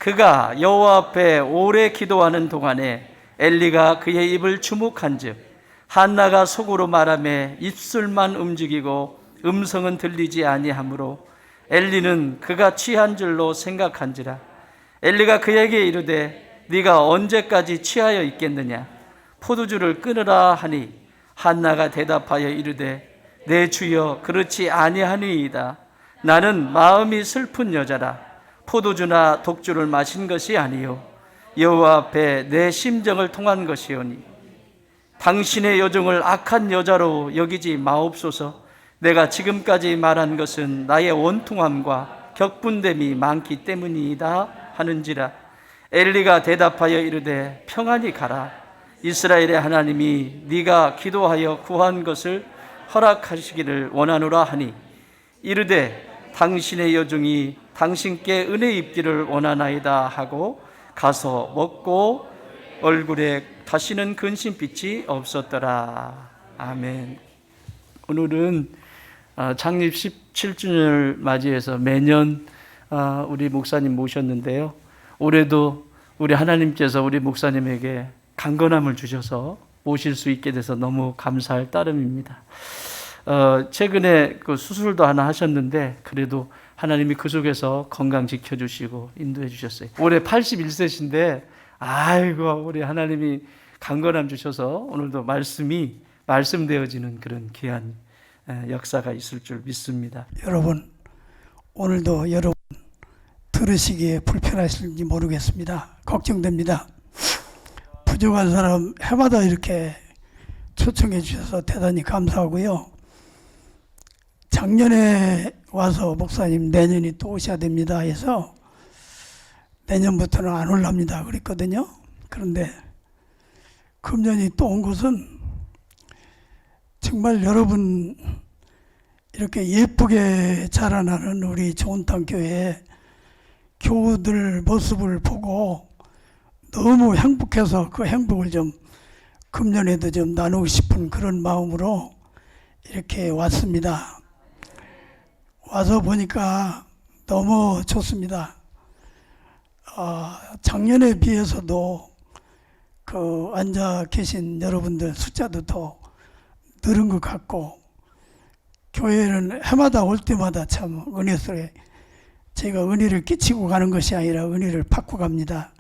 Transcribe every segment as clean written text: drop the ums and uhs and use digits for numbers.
그가 여호와 앞에 오래 기도하는 동안에 엘리가 그의 입을 주목한즉 한나가 속으로 말하며 입술만 움직이고 음성은 들리지 아니하므로 엘리는 그가 취한 줄로 생각한지라. 엘리가 그에게 이르되 네가 언제까지 취하여 있겠느냐? 포도주를 끊으라 하니 한나가 대답하여 이르되 내 주여 그렇지 아니하니이다. 나는 마음이 슬픈 여자라. 포도주나 독주를 마신 것이 아니요 여호와 앞에 내 심정을 통한 것이오니 당신의 여종을 악한 여자로 여기지 마옵소서. 내가 지금까지 말한 것은 나의 원통함과 격분됨이 많기 때문이다 하는지라. 엘리가 대답하여 이르되 평안히 가라. 이스라엘의 하나님이 네가 기도하여 구한 것을 허락하시기를 원하노라 하니 이르되 당신의 여종이 당신께 은혜 입기를 원하나이다 하고 가서 먹고 얼굴에 다시는 근심빛이 없었더라. 아멘. 오늘은 창립 17주년을 맞이해서 매년 우리 목사님 모셨는데요. 올해도 우리 하나님께서 우리 목사님에게 강건함을 주셔서 모실 수 있게 돼서 너무 감사할 따름입니다. 최근에 그 수술도 하나 하셨는데 그래도 하나님이 그 속에서 건강 지켜주시고 인도해 주셨어요. 올해 81세신데 아이고 우리 하나님이 강건함 주셔서 오늘도 말씀되어지는 그런 귀한 역사가 있을 줄 믿습니다. 여러분, 오늘도 여러분 들으시기에 불편하실지 모르겠습니다. 걱정됩니다. 부족한 사람 해마다 이렇게 초청해 주셔서 대단히 감사하고요. 작년에 와서 목사님 내년이 또 오셔야 됩니다 해서 내년부터는 안 올랍니다 그랬거든요. 그런데 금년이 또 온 것은 정말 여러분 이렇게 예쁘게 자라나는 우리 좋은 땅 교회 교우들 모습을 보고 너무 행복해서 그 행복을 좀 금년에도 좀 나누고 싶은 그런 마음으로 이렇게 왔습니다. 와서 보니까 너무 좋습니다. 작년에 비해서도 그 앉아 계신 여러분들 숫자도 더 늘은 것 같고 교회는 해마다 올 때마다 참 은혜스레 제가 은혜를 끼치고 가는 것이 아니라 은혜를 받고 갑니다.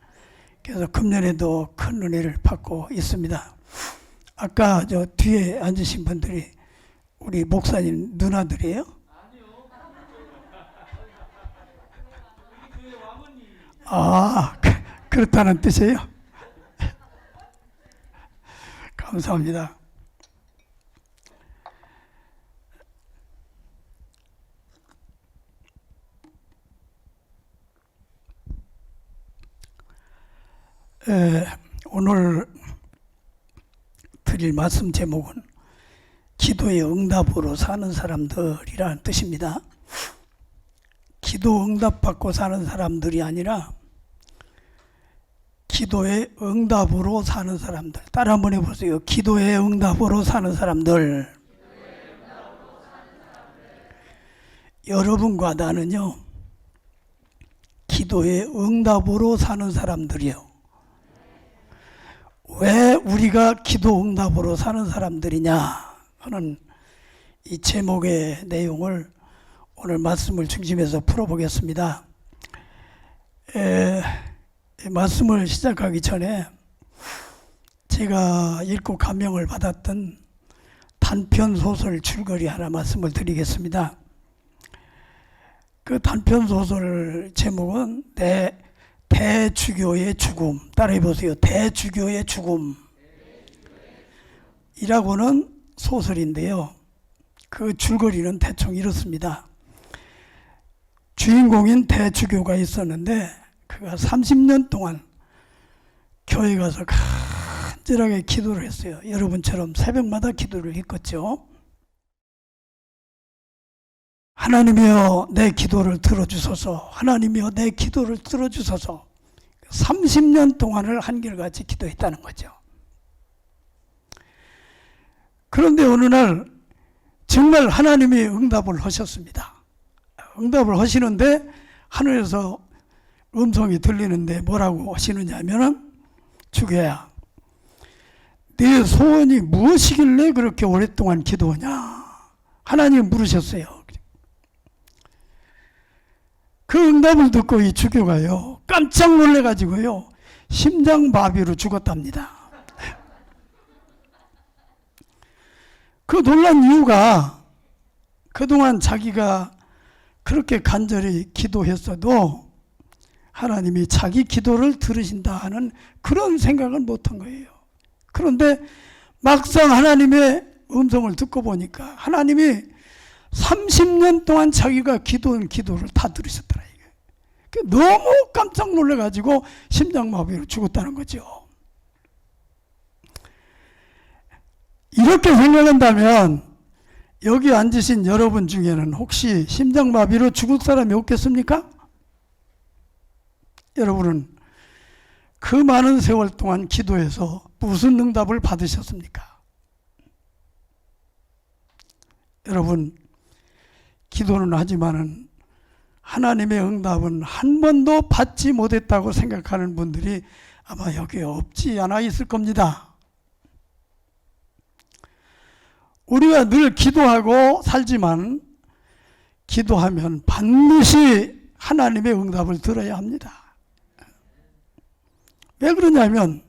그래서 금년에도 큰 은혜를 받고 있습니다. 아까 저 뒤에 앉으신 분들이 우리 목사님 누나들이에요? 그렇다는 뜻이에요? 감사합니다. 오늘 드릴 말씀 제목은 기도의 응답으로 사는 사람들이라는 뜻입니다. 기도 응답받고 사는 사람들이 아니라 기도의 응답으로 사는 사람들. 따라 한번 해보세요. 기도의 응답으로 사는 사람들. 여러분과 나는요, 기도의 응답으로 사는 사람들이요. 왜 우리가 기도 응답으로 사는 사람들이냐 하는 이 제목의 내용을 오늘 말씀을 중심해서 풀어보겠습니다. 말씀을 시작하기 전에 제가 읽고 감명을 받았던 단편 소설 줄거리 하나 말씀을 드리겠습니다. 그 단편 소설 제목은 대주교의 죽음. 따라해 보세요. 대주교의 죽음 이라고는 소설인데요. 그 줄거리는 대충 이렇습니다. 주인공인 대주교가 있었는데 그가 30년 동안 교회 가서 간절하게 기도를 했어요. 여러분처럼 새벽마다 기도를 했겠죠. 하나님이여 내 기도를 들어주소서. 하나님이여 내 기도를 들어주소서. 30년 동안을 한결같이 기도했다는 거죠. 그런데 어느 날 정말 하나님이 응답을 하셨습니다. 응답을 하시는데 하늘에서 음성이 들리는데 뭐라고 하시느냐 하면은, 주교야, 네 소원이 무엇이길래 그렇게 오랫동안 기도하냐? 하나님 물으셨어요. 그 응답을 듣고 이 주교가요, 깜짝 놀래가지고요, 심장마비로 죽었답니다. 그 놀란 이유가, 그동안 자기가 그렇게 간절히 기도했어도 하나님이 자기 기도를 들으신다 하는 그런 생각을 못한 거예요. 그런데 막상 하나님의 음성을 듣고 보니까 하나님이 30년 동안 자기가 기도한 기도를 다 들으셨더라. 이게 너무 깜짝 놀라가지고 심장마비로 죽었다는 거죠. 이렇게 생각한다면 여기 앉으신 여러분 중에는 혹시 심장마비로 죽을 사람이 없겠습니까? 여러분은 그 많은 세월 동안 기도해서 무슨 응답을 받으셨습니까? 여러분, 기도는 하지만은 하나님의 응답은 한 번도 받지 못했다고 생각하는 분들이 아마 여기에 없지 않아 있을 겁니다. 우리가 늘 기도하고 살지만 기도하면 반드시 하나님의 응답을 들어야 합니다. 왜 그러냐면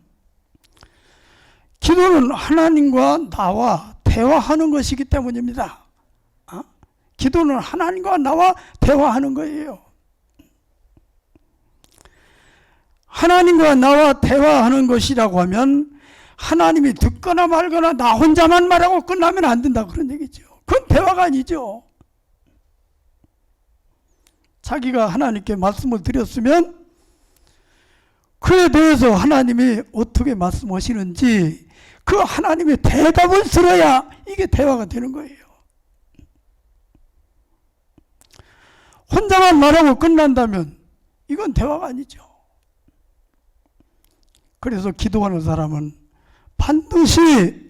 기도는 하나님과 나와 대화하는 것이기 때문입니다. 기도는 하나님과 나와 대화하는 거예요. 하나님과 나와 대화하는 것이라고 하면 하나님이 듣거나 말거나 나 혼자만 말하고 끝나면 안 된다, 그런 얘기죠. 그건 대화가 아니죠. 자기가 하나님께 말씀을 드렸으면 그에 대해서 하나님이 어떻게 말씀하시는지 그 하나님의 대답을 들어야 이게 대화가 되는 거예요. 혼자만 말하고 끝난다면 이건 대화가 아니죠. 그래서 기도하는 사람은 반드시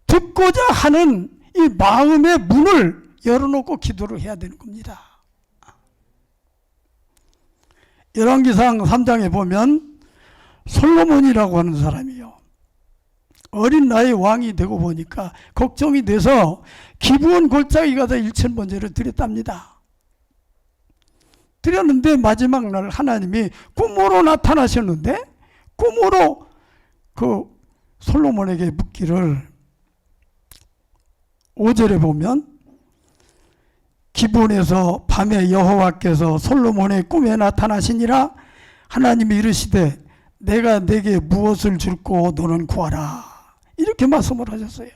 듣고자 하는 이 마음의 문을 열어놓고 기도를 해야 되는 겁니다. 열왕기상 3장에 보면 솔로몬이라고 하는 사람이요, 어린 나이 왕이 되고 보니까 걱정이 돼서 기브온 골짜기 가서 1000번제를 드렸답니다. 드렸는데 마지막 날 하나님이 꿈으로 나타나셨는데, 꿈으로 그 솔로몬에게 묻기를, 5절에 보면 기브온에서 밤에 여호와께서 솔로몬의 꿈에 나타나시니라. 하나님이 이르시되 내가 네게 무엇을 줄고 너는 구하라, 이렇게 말씀을 하셨어요.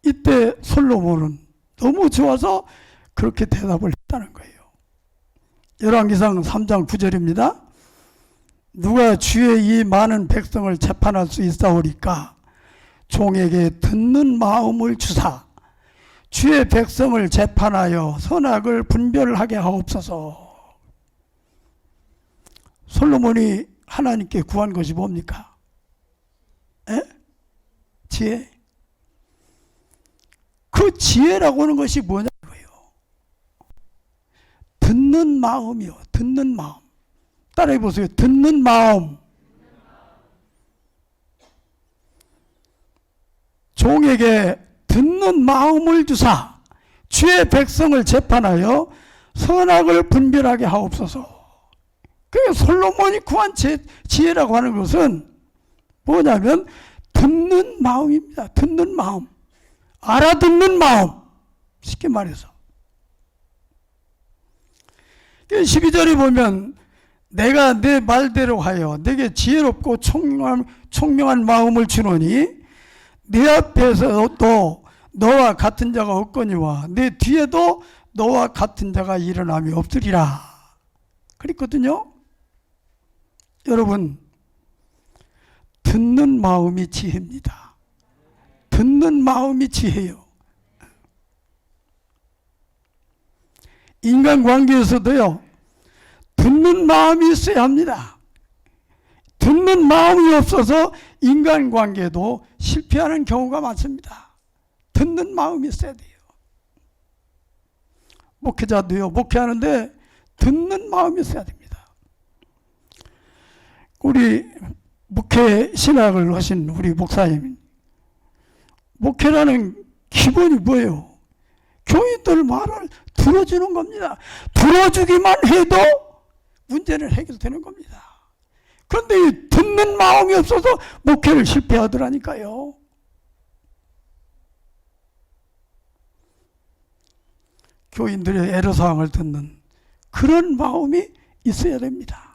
이때 솔로몬은 너무 좋아서 그렇게 대답을 했다는 거예요. 열왕기상 3장 9절입니다. 누가 주의 이 많은 백성을 재판할 수 있사오리까? 종에게 듣는 마음을 주사 주의 백성을 재판하여 선악을 분별하게 하옵소서. 솔로몬이 하나님께 구한 것이 뭡니까? 지혜. 그 지혜라고 하는 것이 뭐냐고요? 듣는 마음이요. 듣는 마음. 따라해 보세요. 듣는 마음. 종에게 듣는 마음을 주사 주의 백성을 재판하여 선악을 분별하게 하옵소서. 그 솔로몬이 구한 지혜라고 하는 것은 뭐냐면 듣는 마음입니다. 듣는 마음. 알아듣는 마음. 쉽게 말해서 12절에 보면 내가 내 말대로 하여 내게 지혜롭고 총명한 마음을 주노니 내 앞에서도 너와 같은 자가 없거니와 내 뒤에도 너와 같은 자가 일어남이 없으리라 그랬거든요. 여러분, 듣는 마음이 지혜입니다. 듣는 마음이 지혜예요. 인간관계에서도요, 듣는 마음이 있어야 합니다. 듣는 마음이 없어서 인간관계도 실패하는 경우가 많습니다. 듣는 마음이 있어야 돼요. 목회자도요, 목회하는데 듣는 마음이 있어야 됩니다. 우리 목회 신학을 하신 우리 목사님, 목회라는 기본이 뭐예요? 교인들 말을 들어주는 겁니다. 들어주기만 해도 문제는 해결되는 겁니다. 그런데 이 듣는 마음이 없어서 목회를 실패하더라니까요. 교인들의 애로사항을 듣는 그런 마음이 있어야 됩니다.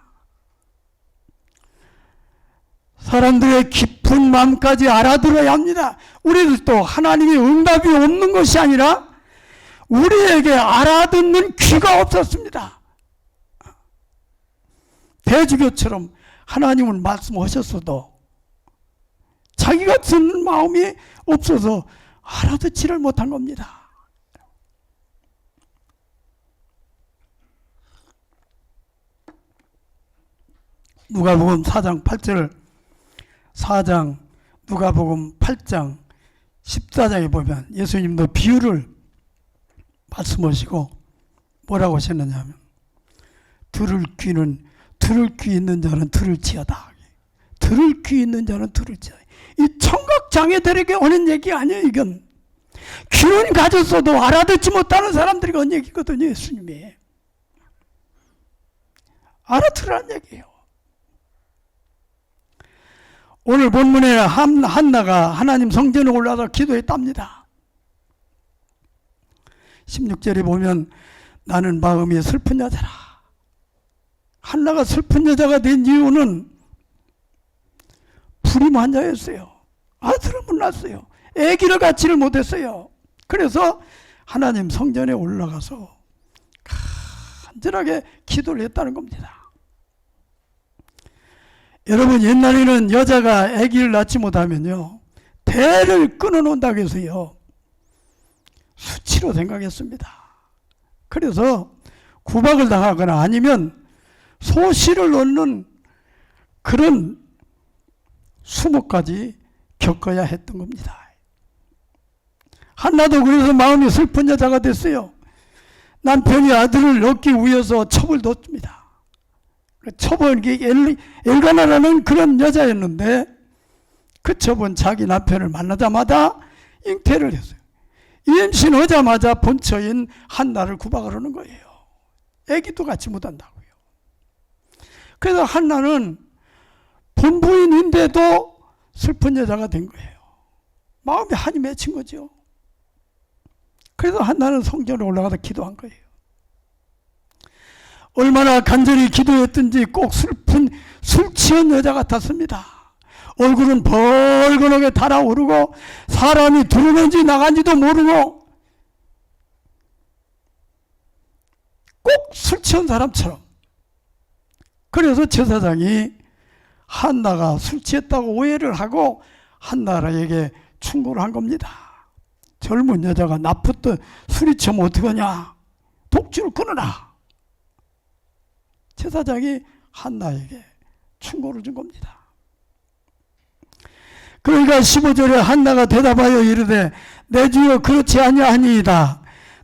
사람들의 깊은 마음까지 알아들어야 합니다. 우리들도 하나님의 응답이 없는 것이 아니라 우리에게 알아듣는 귀가 없었습니다. 대주교처럼 하나님은 말씀하셨어도 자기가 듣는 마음이 없어서 알아듣지를 못한 겁니다. 누가복음 4장 8절, 4장 누가복음 8장 14장에 보면 예수님도 비유를 말씀하시고 뭐라고 하셨느냐 하면 들을 귀 있는 자는 들을지어다. 들을 귀 있는 자는 들을지어다. 이 청각장애들에게 오는 얘기 아니에요. 이건 귀는 가졌어도 알아듣지 못하는 사람들이 온 얘기거든요. 예수님이 알아들으라는 얘기예요. 오늘 본문에 한나가 하나님 성전에 올라가서 기도했답니다. 16절에 보면 나는 마음이 슬픈 여자라. 한나가 슬픈 여자가 된 이유는 불임 환자였어요. 아들을 못 낳았어요. 아기를 갖지를 못했어요. 그래서 하나님 성전에 올라가서 간절하게 기도를 했다는 겁니다. 여러분, 옛날에는 여자가 아기를 낳지 못하면요 대를 끊어놓는다고 해서요 수치로 생각했습니다. 그래서 구박을 당하거나 아니면 소시를 얻는 그런 수모까지 겪어야 했던 겁니다. 한나도 그래서 마음이 슬픈 여자가 됐어요. 남편이 아들을 얻기 위해서 첩을 뒀습니다. 첩은 엘가나라는 그런 여자였는데 그 첩은 자기 남편을 만나자마자 잉태를 했어요. 임신하자마자 본처인 한나를 구박을 하는 거예요. 아기도 갖지 못한다고요. 그래서 한나는 본부인인데도 슬픈 여자가 된 거예요. 마음에 한이 맺힌 거죠. 그래서 한나는 성전에 올라가서 기도한 거예요. 얼마나 간절히 기도했든지 꼭 슬픈 술 취한 여자 같았습니다. 얼굴은 벌건하게 달아오르고 사람이 들어오는지 나간지도 모르고 꼭 술 취한 사람처럼. 그래서 제사장이 한나가 술 취했다고 오해를 하고 한나에게 충고를 한 겁니다. 젊은 여자가 나쁘던 술이 처면 어떡하냐, 독주를 끊어라. 제사장이 한나에게 충고를 준 겁니다. 그러니까 15절에 한나가 대답하여 이르되 내 주여 그렇지 아니하니이다.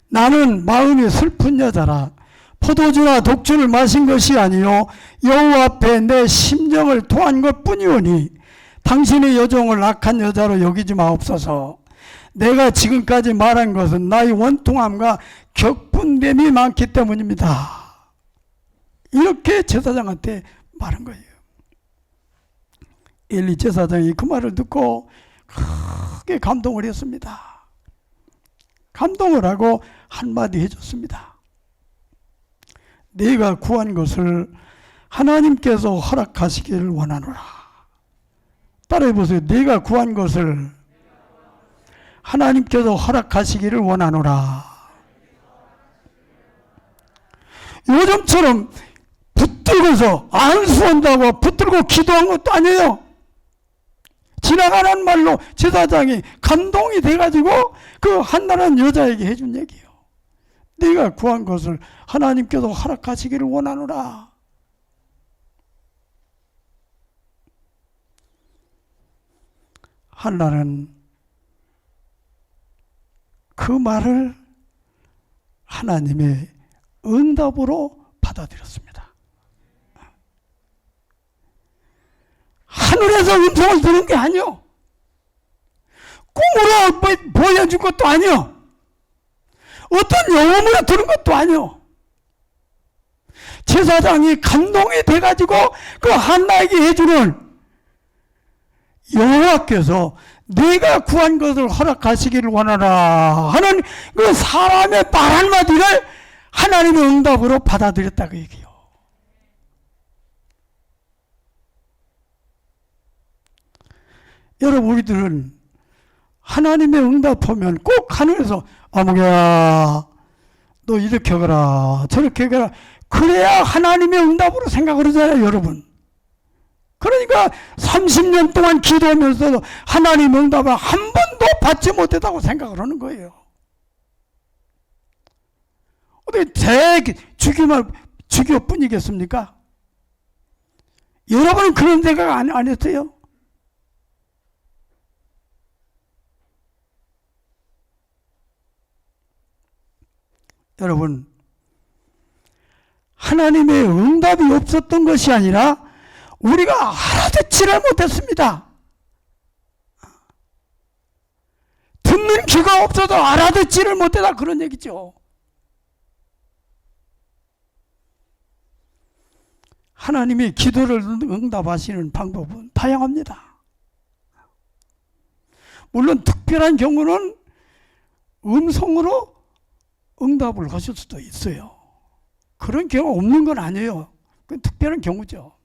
나는 마음이 슬픈 여자라. 포도주나 독주를 마신 것이 아니요 여호와 앞에 내 심정을 토한 것뿐이오니 당신의 여종을 악한 여자로 여기지 마옵소서. 내가 지금까지 말한 것은 나의 원통함과 격분됨이 많기 때문입니다. 이렇게 제사장한테 말한 거예요. 엘리 제사장이 그 말을 듣고 크게 감동을 했습니다. 감동을 하고 한마디 해줬습니다. 네가 구한 것을 하나님께서 허락하시기를 원하노라. 따라해보세요. 네가 구한 것을 하나님께서 허락하시기를 원하노라. 요즘처럼 붙들고서 안수한다고 붙들고 기도한 것도 아니에요. 지나가는 말로 제사장이 감동이 돼가지고 그 한나라는 여자에게 해준 얘기예요. 네가 구한 것을 하나님께서 허락하시기를 원하노라. 한나는 그 말을 하나님의 응답으로 받아들였습니다. 하늘에서 음성을 들은 게 아니요. 꿈으로 보여준 것도 아니요. 어떤 영음으로 들은 것도 아니요. 제사장이 감동이 돼가지고 그 한나에게 해주는 여호와께서 내가 구한 것을 허락하시기를 원하라 하는 그 사람의 말 한마디를 하나님의 응답으로 받아들였다고 얘기해요. 여러분, 우리들은 하나님의 응답하면 꼭 하늘에서 아무개야 너 이렇게 하거라 저렇게 하거라 그래야 하나님의 응답으로 생각을 하잖아요, 여러분. 그러니까 30년 동안 기도하면서도 하나님 응답을 한 번도 받지 못했다고 생각을 하는 거예요. 어떻게 제 주교뿐이겠습니까? 여러분은 그런 생각 안 했어요? 여러분, 하나님의 응답이 없었던 것이 아니라 우리가 알아듣지를 못했습니다. 듣는 귀가 없어도 알아듣지를 못했다 그런 얘기죠. 하나님이 기도를 응답하시는 방법은 다양합니다. 물론 특별한 경우는 음성으로 응답을 하실 수도 있어요. 그런 경우 없는 건 아니에요. 그건 특별한 경우죠.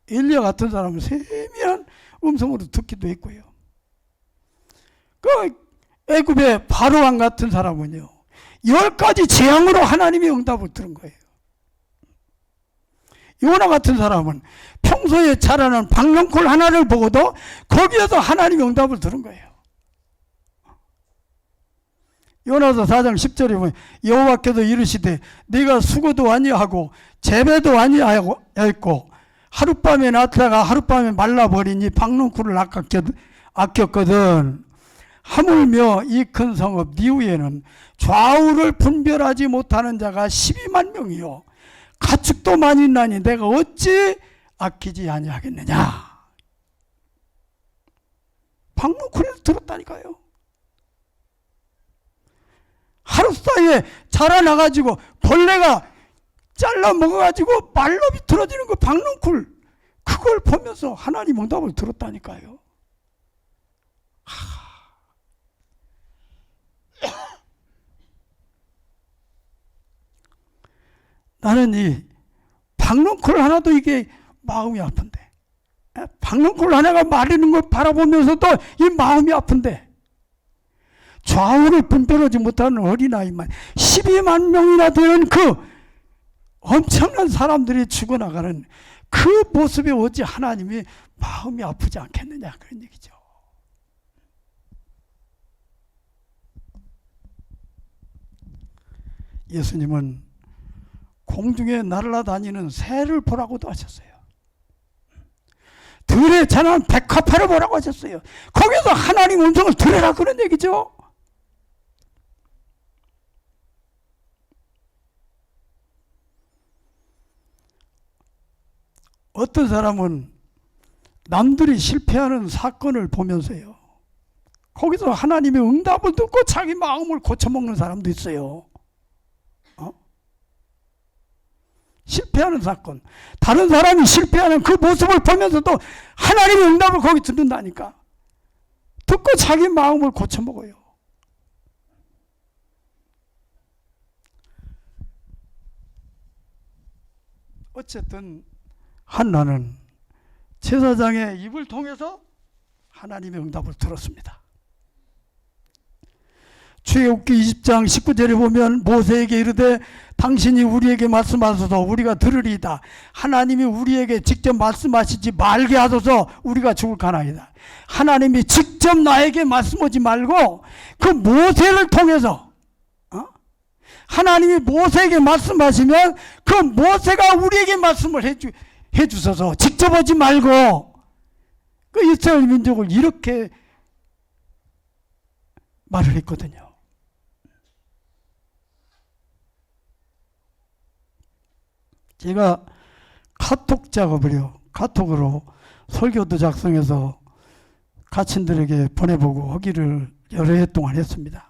엘리야 같은 사람은 세밀한 음성으로 듣기도 했고요. 그 애굽의 바로왕 같은 사람은요, 10가지 재앙으로 하나님의 응답을 들은 거예요. 요나 같은 사람은 평소에 자라는 박넝쿨 하나를 보고도 거기에서 하나님의 응답을 들은 거예요. 요나서 4장 10절에 보면 여호와께서 이르시되 네가 수고도 아니하고 재배도 아니하였고 하룻밤에 났다가 하룻밤에 말라버리니 박넝쿨을 아꼈거든. 하물며 이 큰 성읍 니우에는 좌우를 분별하지 못하는 자가 12만 명이요 가축도 많이 있나니 내가 어찌 아끼지 아니하겠느냐. 박넝쿨에서 들었다니까요. 하루 사이에 자라나가지고 벌레가 잘라 먹어가지고 말로 비틀어지는 그 박넝쿨, 그걸 보면서 하나님 응답을 들었다니까요. 나는 이 박넝쿨 하나도 이게 마음이 아픈데, 박넝쿨 하나가 마르는 걸 바라보면서도 이 마음이 아픈데, 좌우를 분별하지 못하는 어린아이만 12만 명이나 되는 그 엄청난 사람들이 죽어나가는 그 모습에 어찌 하나님이 마음이 아프지 않겠느냐, 그런 얘기죠. 예수님은 공중에 날아다니는 새를 보라고도 하셨어요. 들에 자라는 백합화를 보라고 하셨어요. 거기서 하나님 음성을 들으라, 그런 얘기죠. 어떤 사람은 남들이 실패하는 사건을 보면서요, 거기서 하나님의 응답을 듣고 자기 마음을 고쳐먹는 사람도 있어요. 실패하는 사건, 다른 사람이 실패하는 그 모습을 보면서도 하나님의 응답을 거기 듣는다니까. 듣고 자기 마음을 고쳐먹어요. 어쨌든 한나는 제사장의 입을 통해서 하나님의 응답을 들었습니다. 출애굽기 20장 19절에 보면 모세에게 이르되 당신이 우리에게 말씀하소서 우리가 들으리이다. 하나님이 우리에게 직접 말씀하시지 말게 하소서 우리가 죽을까나이다. 하나님이 직접 나에게 말씀하지 말고 그 모세를 통해서, 하나님이 모세에게 말씀하시면 그 모세가 우리에게 말씀을 해주셔서 직접 하지 말고, 그 이스라엘 민족을 이렇게 말을 했거든요. 제가 카톡 작업을요, 카톡으로 설교도 작성해서 가친들에게 보내보고 하기를 여러 해 동안 했습니다.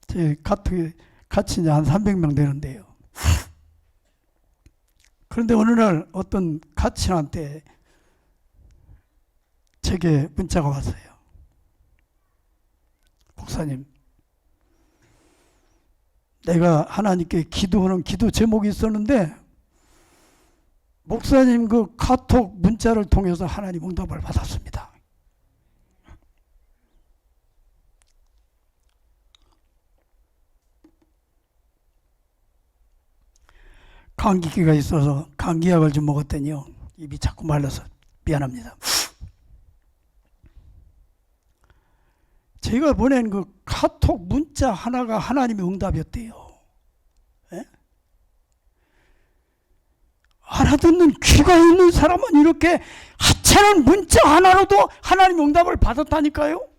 제 카톡에 가친이 한 300명 되는데요. 그런데 어느 날 어떤 가친한테 제게 문자가 왔어요. 목사님, 내가 하나님께 기도하는 기도 제목이 있었는데 목사님 그 카톡 문자를 통해서 하나님 응답을 받았습니다. 감기기가 있어서 감기약을 좀 먹었더니요, 입이 자꾸 말라서 미안합니다. 제가 보낸 그 카톡 문자 하나가 하나님의 응답이었대요. 예? 알아듣는 귀가 있는 사람은 이렇게 하찮은 문자 하나로도 하나님의 응답을 받았다니까요.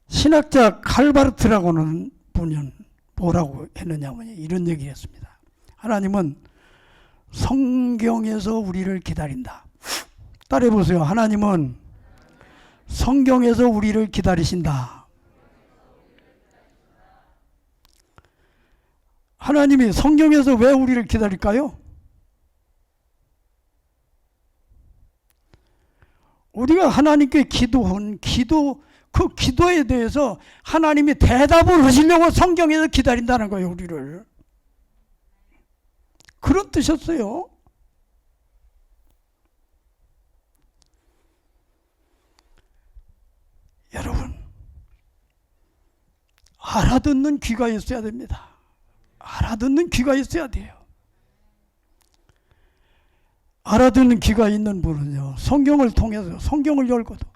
신학자 칼바르트라고는 분은 뭐라고 했느냐면 이런 얘기를 했습니다. 하나님은 성경에서 우리를 기다린다. 따라해보세요. 하나님은 성경에서 우리를 기다리신다. 하나님이 성경에서 왜 우리를 기다릴까요? 우리가 하나님께 기도한 그 기도에 대해서 하나님이 대답을 하시려고 성경에서 기다린다는 거예요, 우리를. 그런 뜻이었어요. 여러분, 알아듣는 귀가 있어야 됩니다. 알아듣는 귀가 있어야 돼요. 알아듣는 귀가 있는 분은요, 성경을 통해서 성경을 열고도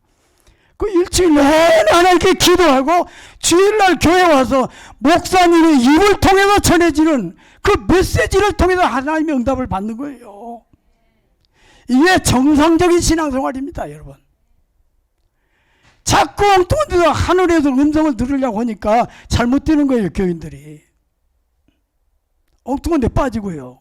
그 일주일 내내 하나님께 기도하고 주일날 교회 와서 목사님의 입을 통해서 전해지는 그 메시지를 통해서 하나님의 응답을 받는 거예요. 이게 정상적인 신앙생활입니다, 여러분. 자꾸 엉뚱한 데서 하늘에서 음성을 들으려고 하니까 잘못되는 거예요, 교인들이. 엉뚱한 데 빠지고요.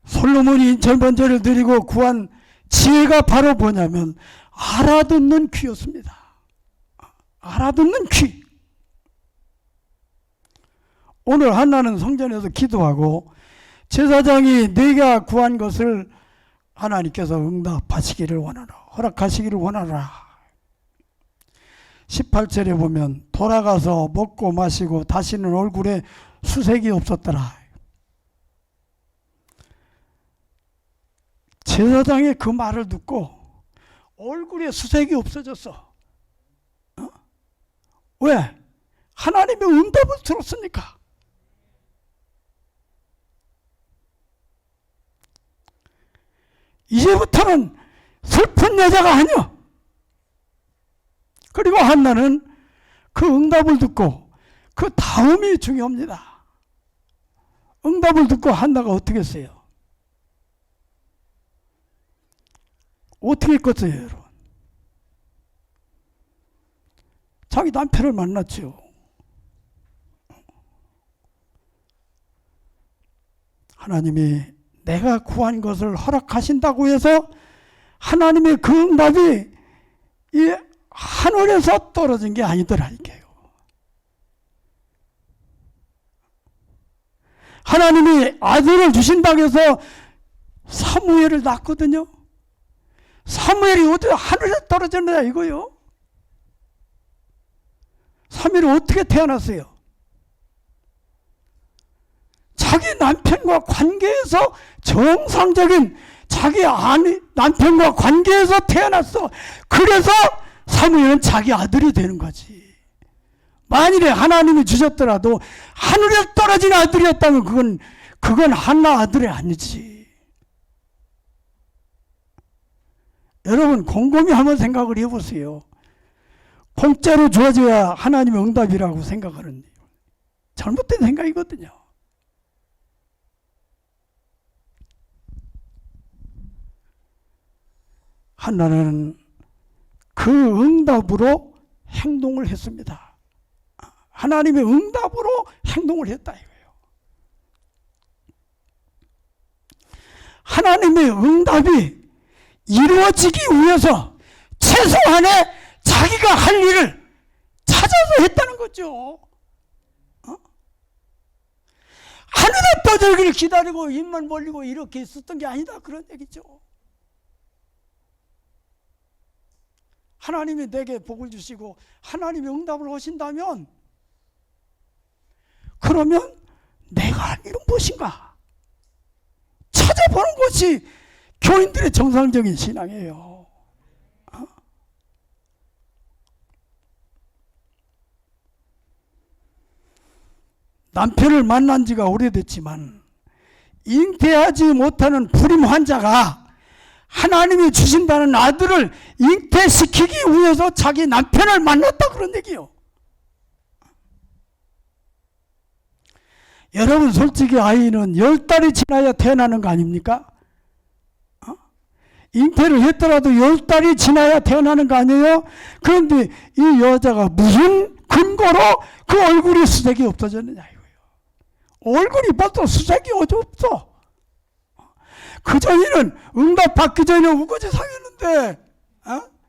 솔로몬이 절반절을 드리고 구한 지혜가 바로 뭐냐면 알아듣는 귀였습니다. 알아듣는 귀. 오늘 한나는 성전에서 기도하고 제사장이 네가 구한 것을 하나님께서 응답하시기를 원하라, 허락하시기를 원하라. 18절에 보면 돌아가서 먹고 마시고 다시는 얼굴에 수색이 없었더라. 제사장의 그 말을 듣고 얼굴에 수색이 없어졌어. 왜? 하나님의 응답을 들었으니까. 이제부터는 슬픈 여자가 아니야. 그리고 한나는 그 응답을 듣고 그 다음이 중요합니다. 응답을 듣고 한나가 어떻게 했어요? 어떻게 했겠어요, 여러분? 자기 남편을 만났죠. 하나님이 내가 구한 것을 허락하신다고 해서 하나님의 그 응답이 이 하늘에서 떨어진 게 아니더라니까요. 하나님이 아들을 주신다고 해서 사무엘을 낳거든요. 사무엘이 어떻게 하늘에서 떨어졌느냐 이거요. 사무엘이 어떻게 태어났어요? 자기 남편과 관계에서 정상적인 자기 남편과 관계에서 태어났어. 그래서 사무엘은 자기 아들이 되는 거지. 만일에 하나님이 주셨더라도 하늘에 떨어진 아들이었다면 그건 한나 아들이 아니지. 여러분 곰곰이 한번 생각을 해보세요. 공짜로 주어져야 하나님의 응답이라고 생각하는 잘못된 생각이거든요. 한나는 그 응답으로 행동을 했습니다. 하나님의 응답으로 행동을 했다 이거예요. 하나님의 응답이 이루어지기 위해서 최소한의 자기가 할 일을 찾아서 했다는 거죠. 하늘에 떠들기를 기다리고 입만 벌리고 이렇게 있었던 게 아니다 그런 얘기죠. 하나님이 내게 복을 주시고 하나님이 응답을 하신다면 그러면 내가 할 일은 무엇인가 찾아보는 것이 교인들의 정상적인 신앙이에요. 남편을 만난 지가 오래됐지만 잉태하지 못하는 불임 환자가 하나님이 주신다는 아들을 잉태시키기 위해서 자기 남편을 만났다 그런 얘기요. 여러분 솔직히 아이는 10달이 지나야 태어나는 거 아닙니까? 잉태를 했더라도 10달이 지나야 태어나는 거 아니에요? 그런데 이 여자가 무슨 근거로 그 얼굴에 수색이 없어졌느냐 이거예요. 얼굴이 벌써 수색이 어디 없어. 그 전에는 응답 받기 전에 우거지 상했는데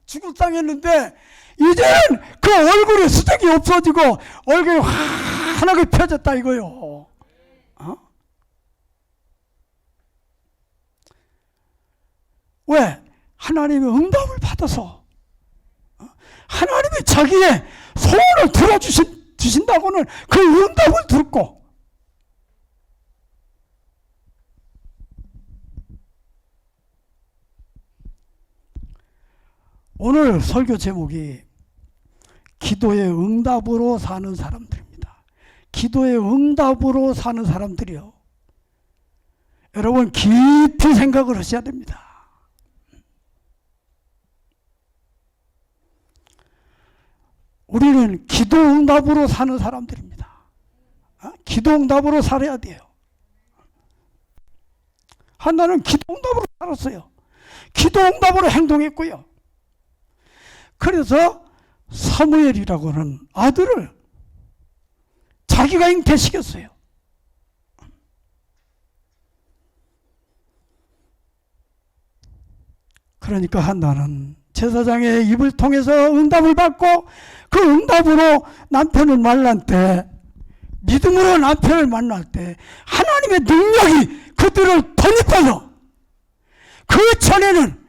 죽을 상했는데 이제는 그 얼굴에 수색이 없어지고 얼굴이 환하게 펴졌다 이거요. 왜? 하나님의 응답을 받아서 하나님이 자기의 소원을 들어주신다고는 그 응답을 듣고 오늘 설교 제목이 기도의 응답으로 사는 사람들입니다. 기도의 응답으로 사는 사람들이요. 여러분 깊이 생각을 하셔야 됩니다. 우리는 기도 응답으로 사는 사람들입니다. 기도 응답으로 살아야 돼요. 한나는 기도 응답으로 살았어요. 기도 응답으로 행동했고요. 그래서 사무엘이라고 하는 아들을 자기가 잉태시켰어요. 그러니까 한나는 제사장의 입을 통해서 응답을 받고 그 응답으로 남편을 만날 때 믿음으로 남편을 만날 때 하나님의 능력이 그들을 덧입어서 그 전에는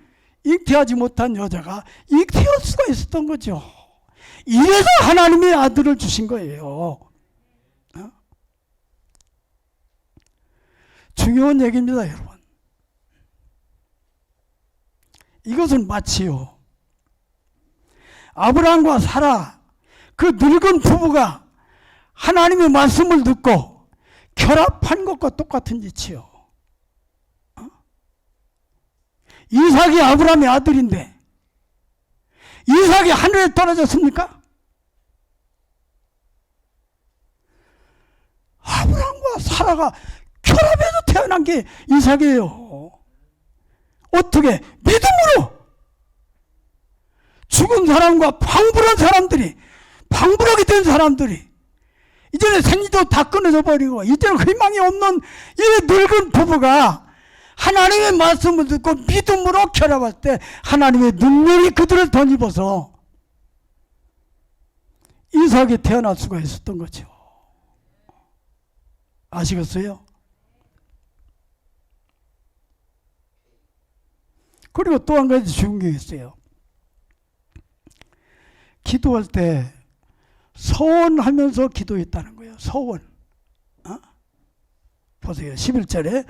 잉태하지 못한 여자가 잉태할 수가 있었던 거죠. 이래서 하나님의 아들을 주신 거예요. 중요한 얘기입니다, 여러분. 이것은 마치요. 아브라함과 사라 그 늙은 부부가 하나님의 말씀을 듣고 결합한 것과 똑같은 짓이요. 이삭이 아브라함의 아들인데 이삭이 하늘에 떨어졌습니까? 아브라함과 사라가 결합해서 태어난 게 이삭이에요. 어떻게? 믿음으로. 죽은 사람과 방불한 사람들이, 방불하게 된 사람들이 이제는 생리도 다 끊어져 버리고 이제는 희망이 없는 이 늙은 부부가 하나님의 말씀을 듣고 믿음으로 결합할 때 하나님의 능력이 그들을 덧입어서 이삭이 태어날 수가 있었던 거죠. 아시겠어요? 그리고 또 한 가지 좋은 게 있어요. 기도할 때 서원하면서 기도했다는 거예요. 서원. 보세요. 11절에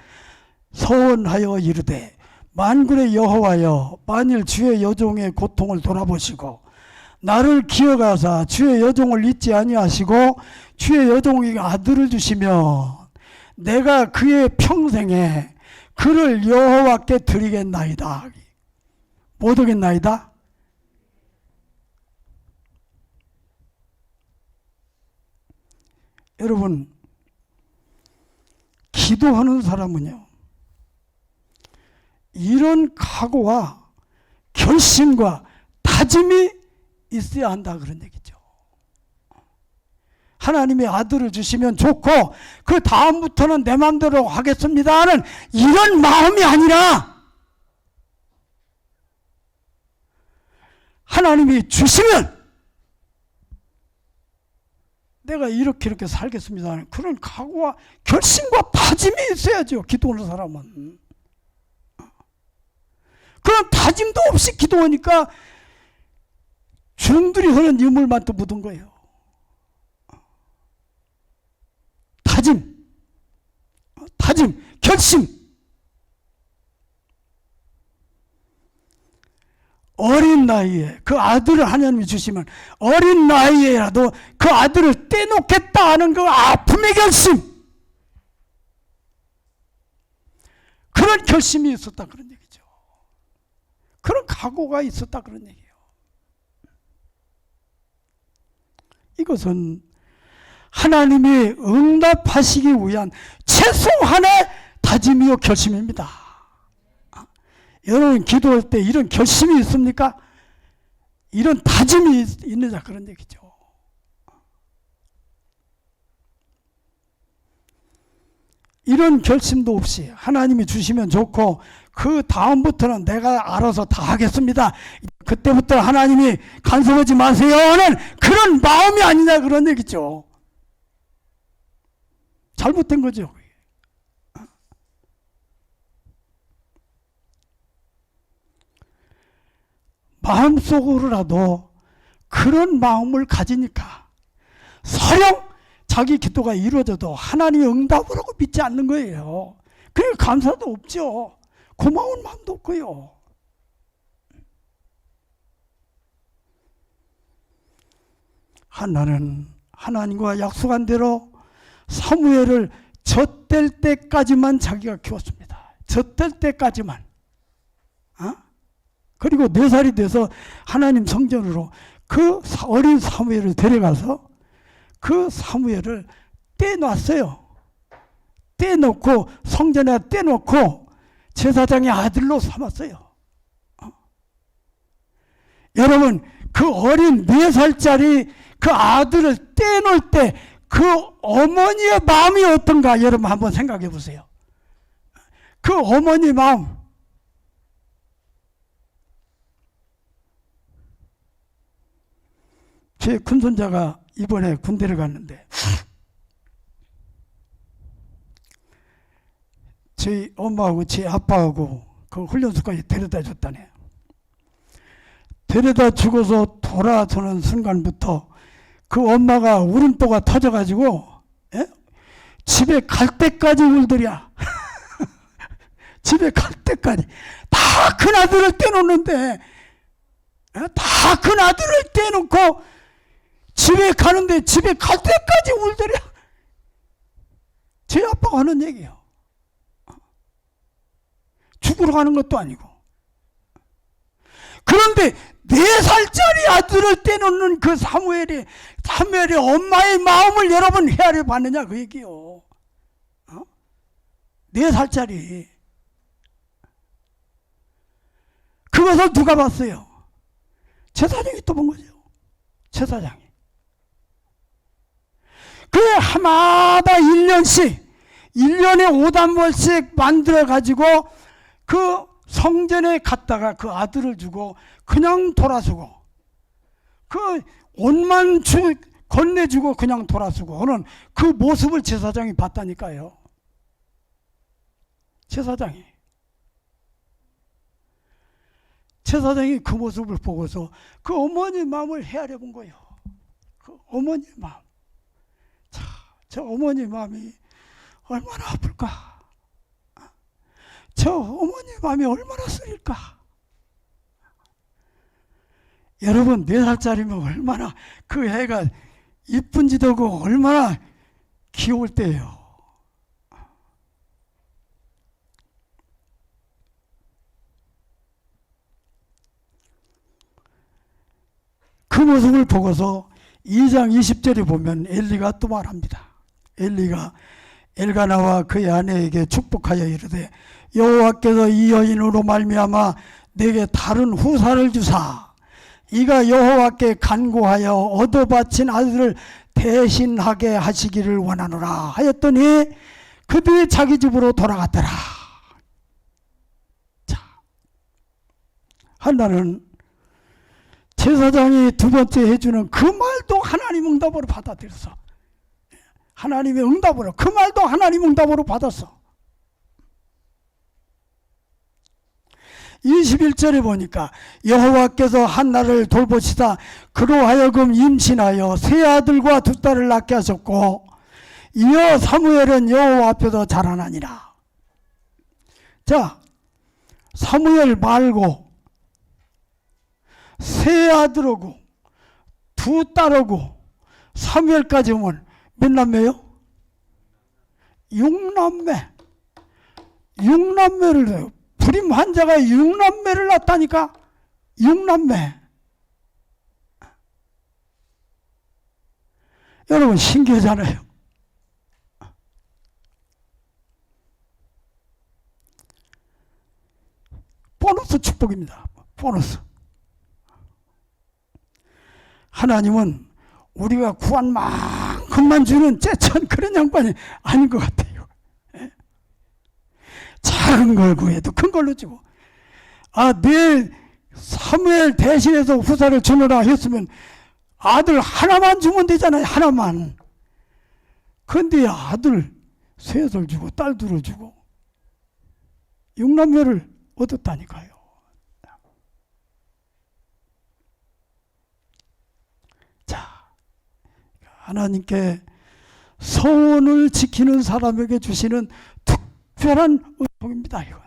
서원하여 이르되 만군의 여호와여 만일 주의 여종의 고통을 돌아보시고 나를 기억하사 주의 여종을 잊지 아니하시고 주의 여종에게 아들을 주시면 내가 그의 평생에 그를 여호와께 드리겠나이다. 못 오겠나이다? 여러분, 기도하는 사람은요, 이런 각오와 결심과 다짐이 있어야 한다 그런 얘기죠. 하나님이 아들을 주시면 좋고 그 다음부터는 내 마음대로 하겠습니다 하는 이런 마음이 아니라 하나님이 주시면 내가 이렇게 살겠습니다 하는 그런 각오와 결심과 다짐이 있어야죠. 기도하는 사람은. 그런 다짐도 없이 기도하니까 주름들이 흐른 유물만 또 묻은 거예요. 다짐, 결심. 어린 나이에 그 아들을 하나님이 주시면 어린 나이에라도 그 아들을 떼놓겠다 하는 그 아픔의 결심. 그런 결심이 있었다 그런 얘기죠. 그런 각오가 있었다 그런 얘기예요. 이것은 하나님이 응답하시기 위한 최소한의 다짐이요 결심입니다. 여러분 기도할 때 이런 결심이 있습니까? 이런 다짐이 있느냐 그런 얘기죠. 이런 결심도 없이 하나님이 주시면 좋고 그 다음부터는 내가 알아서 다 하겠습니다. 그때부터 하나님이 간섭하지 마세요 하는 그런 마음이 아니냐 그런 얘기죠. 잘못된 거죠. 마음속으로라도 그런 마음을 가지니까 설령 자기 기도가 이루어져도 하나님이 응답을 하고 믿지 않는 거예요. 그러니까 감사도 없죠. 고마운 마음도 없고요. 한나는 하나님과 약속한 대로 사무엘을 젖될 때까지만 자기가 키웠습니다. 젖될 때까지만. 그리고 4살이 돼서 하나님 성전으로 그 어린 사무엘을 데려가서 그 사무엘을 떼놨어요. 떼놓고 성전에 떼놓고 제사장의 아들로 삼았어요. 여러분 그 어린 4살짜리 그 아들을 떼놓을 때 그 어머니의 마음이 어떤가 여러분 한번 생각해 보세요. 그 어머니 마음. 제 큰손자가 이번에 군대를 갔는데 제 엄마하고 제 아빠하고 그 훈련소까지 데려다 줬다네. 데려다 주고서 돌아서는 순간부터 그 엄마가 울음보가 터져가지고 집에 갈 때까지 울더랴. 집에 갈 때까지. 다 큰 아들을 떼놓는데 다 큰 아들을 떼놓고 집에 가는데 집에 갈 때까지 울더랴. 제 아빠가 하는 얘기예요. 죽으러 가는 것도 아니고. 그런데 4살짜리 아들을 떼놓는 그 사무엘이 엄마의 마음을 여러분 헤아려 봤느냐 그 얘기요. 4살짜리. 그것을 누가 봤어요? 제사장이 또 본 거죠. 제사장이. 그래 하마다 1년에 5단벌씩 만들어가지고 그 성전에 갔다가 그 아들을 주고 그냥 돌아서고 그 옷만 건네주고 그냥 돌아서고 하는 그 모습을 제사장이 봤다니까요. 제사장이 그 모습을 보고서 그 어머니 마음을 헤아려 본 거예요. 그 어머니 마음. 자, 저 어머니 마음이 얼마나 아플까? 저 어머니 마음이 얼마나 쓰릴까? 여러분 4살짜리면 얼마나 그 애가 이쁜지도 하고 얼마나 귀여울 때예요. 그 모습을 보고서 2장 20절에 보면 엘리가 또 말합니다. 엘리가 엘가나와 그의 아내에게 축복하여 이르되 여호와께서 이 여인으로 말미암아 내게 다른 후사를 주사 이가 여호와께 간구하여 얻어 바친 아들을 대신하게 하시기를 원하노라 하였더니 그들이 자기 집으로 돌아갔더라. 자, 한나는 제사장이 두 번째 해주는 그 말도 하나님 응답으로 받아들였어. 하나님의 응답으로, 그 말도 하나님 응답으로 받았어. 21절에 보니까 여호와께서 한나를 돌보시다 그로 하여금 임신하여 세 아들과 두 딸을 낳게 하셨고 이어 사무엘은 여호와 앞에서 자라나니라. 자, 사무엘 말고 세 아들하고 두 딸하고 사무엘까지 오면 몇 남매요? 6남매. 6남매를 불임 환자가 6남매를 낳았다니까. 6남매. 여러분 신기하잖아요. 보너스 축복입니다. 보너스. 하나님은 우리가 구한 만큼만 주는 째천 그런 양반이 아닌 것 같아요. 작은 걸 구해도 큰 걸로 주고, 내 사무엘 대신해서 후사를 주느라 했으면 아들 하나만 주면 되잖아요. 하나만. 그런데 아들 셋을 주고 딸 둘을 주고 6남매를 얻었다니까요. 자, 하나님께 서원을 지키는 사람에게 주시는 특별한 은총입니다. 이건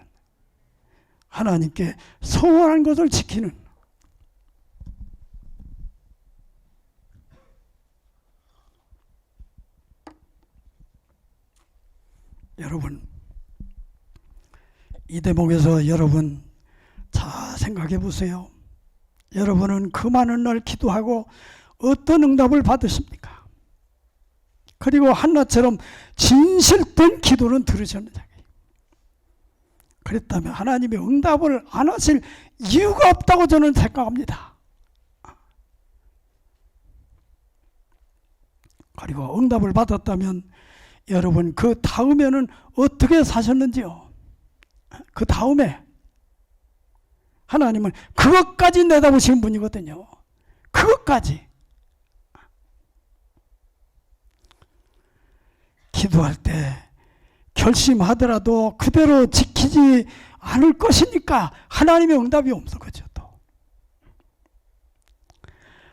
하나님께 서원한 것을 지키는. 여러분, 이 대목에서 여러분 잘 생각해 보세요. 여러분은 그 많은 날 기도하고 어떤 응답을 받으십니까? 그리고 한나처럼 진실된 기도는 들으셨느냐? 그랬다면 하나님의 응답을 안 하실 이유가 없다고 저는 생각합니다. 그리고 응답을 받았다면 여러분 그 다음에는 어떻게 사셨는지요? 그 다음에 하나님은 그것까지 내다보시는 분이거든요. 그것까지. 기도할 때 결심하더라도 그대로 지키지 않을 것이니까 하나님의 응답이 없는 거죠. 또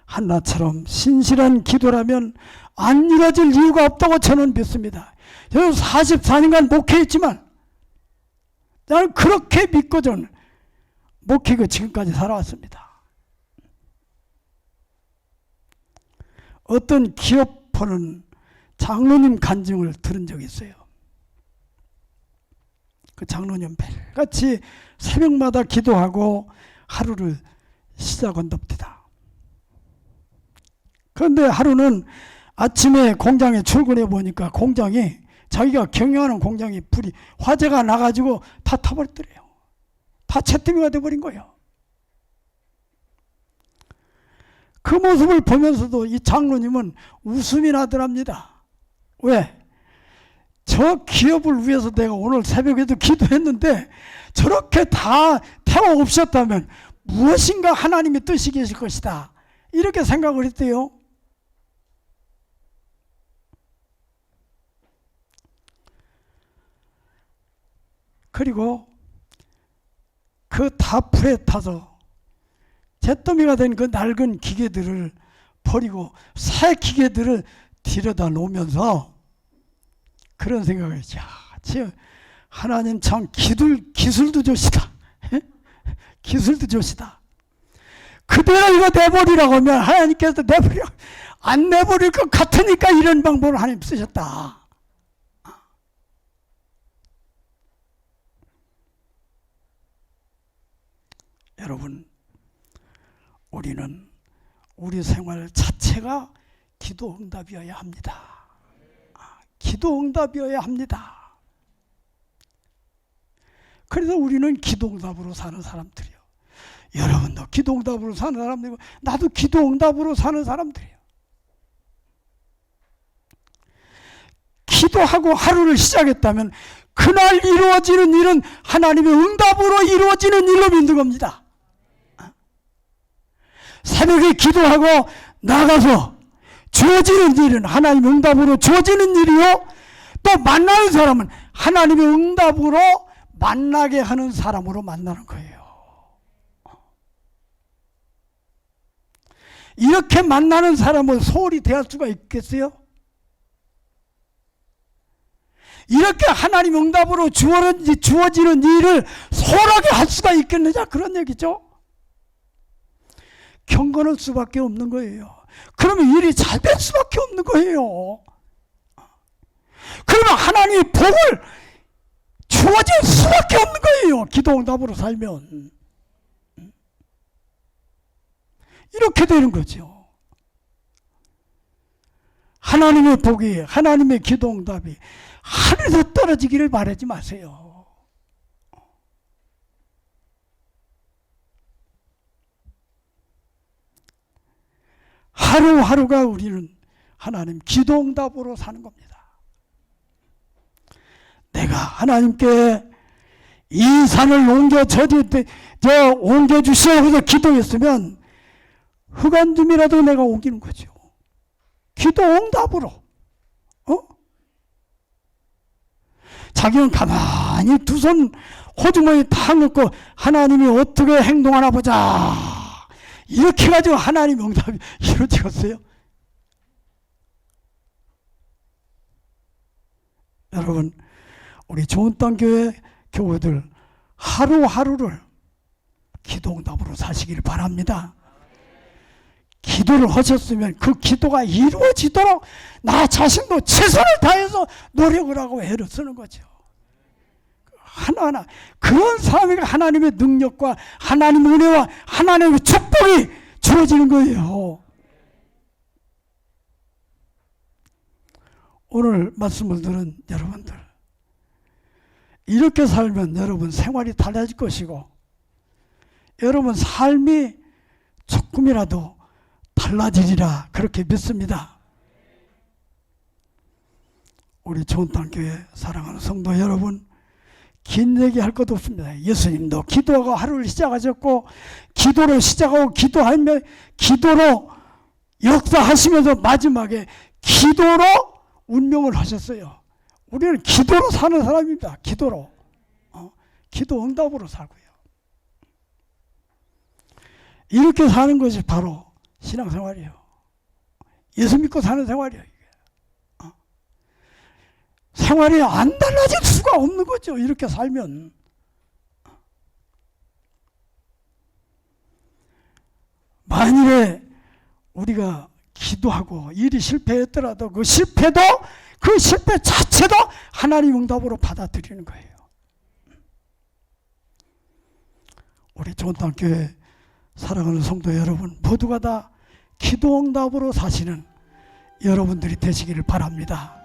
한나처럼 신실한 기도라면 안 이루어질 이유가 없다고 저는 믿습니다. 저는 44년간 목회했지만 나는 그렇게 믿고 저는 목회고 지금까지 살아왔습니다. 어떤 기업포는 장로님 간증을 들은 적이 있어요. 그 장로님 매일같이 새벽마다 기도하고 하루를 시작한답니다. 그런데 하루는 아침에 공장에 출근해 보니까 공장이 자기가 경영하는 공장이 불이 화재가 나가지고 다 타버렸더래요. 다 채뜨미가 돼버린 거예요. 그 모습을 보면서도 이 장로님은 웃음이 나더랍니다. 왜? 저 기업을 위해서 내가 오늘 새벽에도 기도했는데 저렇게 다 태워 없었다면 무엇인가 하나님의 뜻이 계실 것이다. 이렇게 생각을 했대요. 그리고 그 다풀에 타서 잿더미가 된 그 낡은 기계들을 버리고 새 기계들을 들여다 놓으면서 그런 생각을 했죠. 하나님 참 기술도 좋시다. 기술도 좋시다. 그대로 이거 내버리라고 하면 하나님께서 안 내버릴 것 같으니까 이런 방법을 하나님 쓰셨다. 여러분, 우리는 우리 생활 자체가 기도 응답이어야 합니다. 기도 응답이어야 합니다. 그래서 우리는 기도응답으로 사는 사람들이요. 여러분도 기도응답으로 사는 사람들이고 나도 기도응답으로 사는 사람들이에요. 기도하고 하루를 시작했다면 그날 이루어지는 일은 하나님의 응답으로 이루어지는 일로 믿는 겁니다. 새벽에 기도하고 나가서 주어지는 일은 하나님의 응답으로 주어지는 일이요. 또 만나는 사람은 하나님의 응답으로 만나게 하는 사람으로 만나는 거예요. 이렇게 만나는 사람은 소홀히 대할 수가 있겠어요? 이렇게 하나님 응답으로 주어지는 일을 소홀하게 할 수가 있겠느냐? 그런 얘기죠. 경건할 수밖에 없는 거예요. 그러면 일이 잘 될 수밖에 없는 거예요. 그러면 하나님의 복을 주어질 수밖에 없는 거예요. 기도응답으로 살면. 이렇게 되는 거죠. 하나님의 복이, 하나님의 기도응답이 하늘에서 떨어지기를 바라지 마세요. 하루하루가 우리는 하나님 기도응답으로 사는 겁니다. 내가 하나님께 이 산을 옮겨주시오 해서 기도했으면 흑암둠이라도 내가 옮기는 거죠. 기도응답으로. 자기는 가만히 두 손 호주머니에 다 넣고 하나님이 어떻게 행동하나 보자. 이렇게 가지고 하나님 응답이 이루어지겠어요? 여러분, 우리 좋은 땅 교회 교우들 하루하루를 기도응답으로 사시길 바랍니다. 기도를 하셨으면 그 기도가 이루어지도록 나 자신도 최선을 다해서 노력을 하고 애를 쓰는 거죠. 하나하나 그런 사람에게 하나님의 능력과 하나님의 은혜와 하나님의 축복이 주어지는 거예요. 오늘 말씀을 들은 여러분들, 이렇게 살면 여러분 생활이 달라질 것이고 여러분 삶이 조금이라도 달라지리라 그렇게 믿습니다. 우리 좋은 땅 교회 사랑하는 성도 여러분, 긴 얘기할 것도 없습니다. 예수님도 기도하고 하루를 시작하셨고 기도로 시작하고 기도하며 기도로 역사하시면서 마지막에 기도로 운명을 하셨어요. 우리는 기도로 사는 사람입니다. 기도로. 기도 응답으로 살고요. 이렇게 사는 것이 바로 신앙생활이에요. 예수 믿고 사는 생활이에요. 생활이 안 달라질 수가 없는 거죠. 이렇게 살면. 만일에 우리가 기도하고 일이 실패했더라도 그 실패 자체도 하나님 응답으로 받아들이는 거예요. 우리 좋은 땅 교회 사랑하는 성도 여러분, 모두가 다 기도 응답으로 사시는 여러분들이 되시기를 바랍니다.